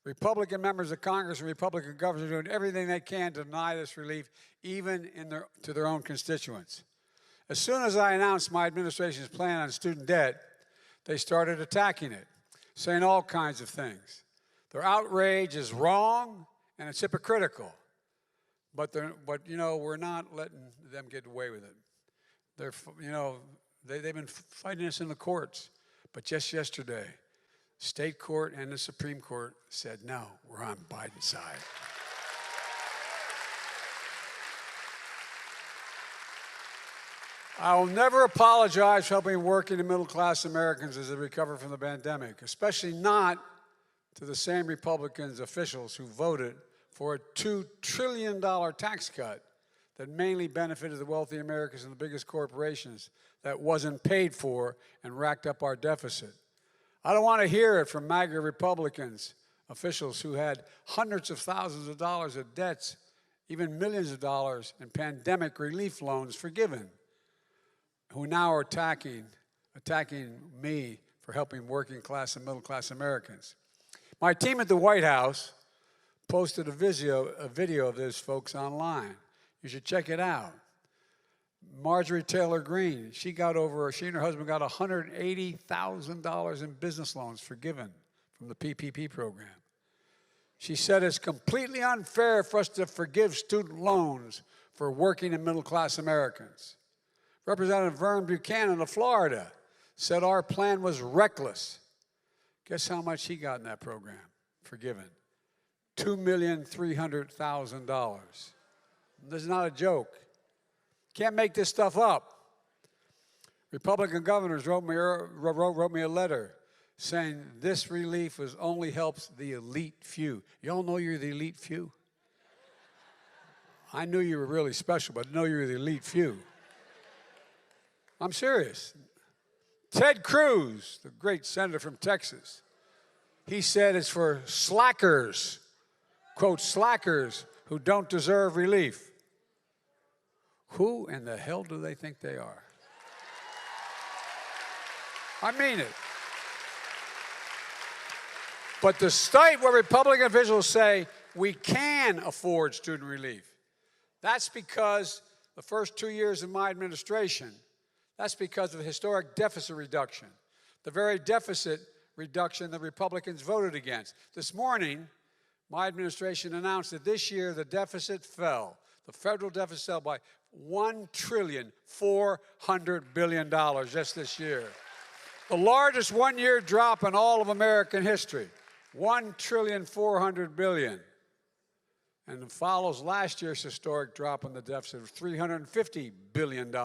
Republican members of Congress and Republican governors are doing everything they can to deny this relief, even to their own constituents. As soon as I announced my administration's plan on student debt, they started attacking it, saying all kinds of things. Their outrage is wrong and it's hypocritical. But we're not letting them get away with it. They've been fighting us in the courts. But just yesterday, state court and the Supreme Court said, no, we're on Biden's side. I will never apologize for helping working and middle-class Americans as they recover from the pandemic, especially not to the same Republicans officials who voted for a $2 trillion tax cut that mainly benefited the wealthy Americans and the biggest corporations that wasn't paid for and racked up our deficit. I don't want to hear it from MAGA Republicans, officials who had hundreds of thousands of dollars of debts, even millions of dollars in pandemic relief loans forgiven, who now are attacking me for helping working class and middle class Americans. My team at the White House posted a video of this, folks, online. You should check it out. Marjorie Taylor Greene, she and her husband got $180,000 in business loans forgiven from the PPP program. She said it's completely unfair for us to forgive student loans for working and middle class Americans. Representative Vern Buchanan of Florida said our plan was reckless. Guess how much he got in that program forgiven? $2,300,000. This is not a joke. Can't make this stuff up. Republican governors wrote me a letter saying this relief only helps the elite few. You all know you're the elite few? I knew you were really special, but I know you're the elite few. I'm serious. Ted Cruz, the great senator from Texas, he said it's for slackers, quote, slackers who don't deserve relief. Who in the hell do they think they are? I mean it. But the state where Republican officials say we can afford student relief, that's because the first 2 years of my administration, that's because of the historic deficit reduction, the very deficit reduction the Republicans voted against. This morning, my administration announced that this year the deficit fell. The federal deficit fell by $1.4 trillion just this year. The largest one-year drop in all of American history, $1.4 trillion. And it follows last year's historic drop in the deficit of $350 billion.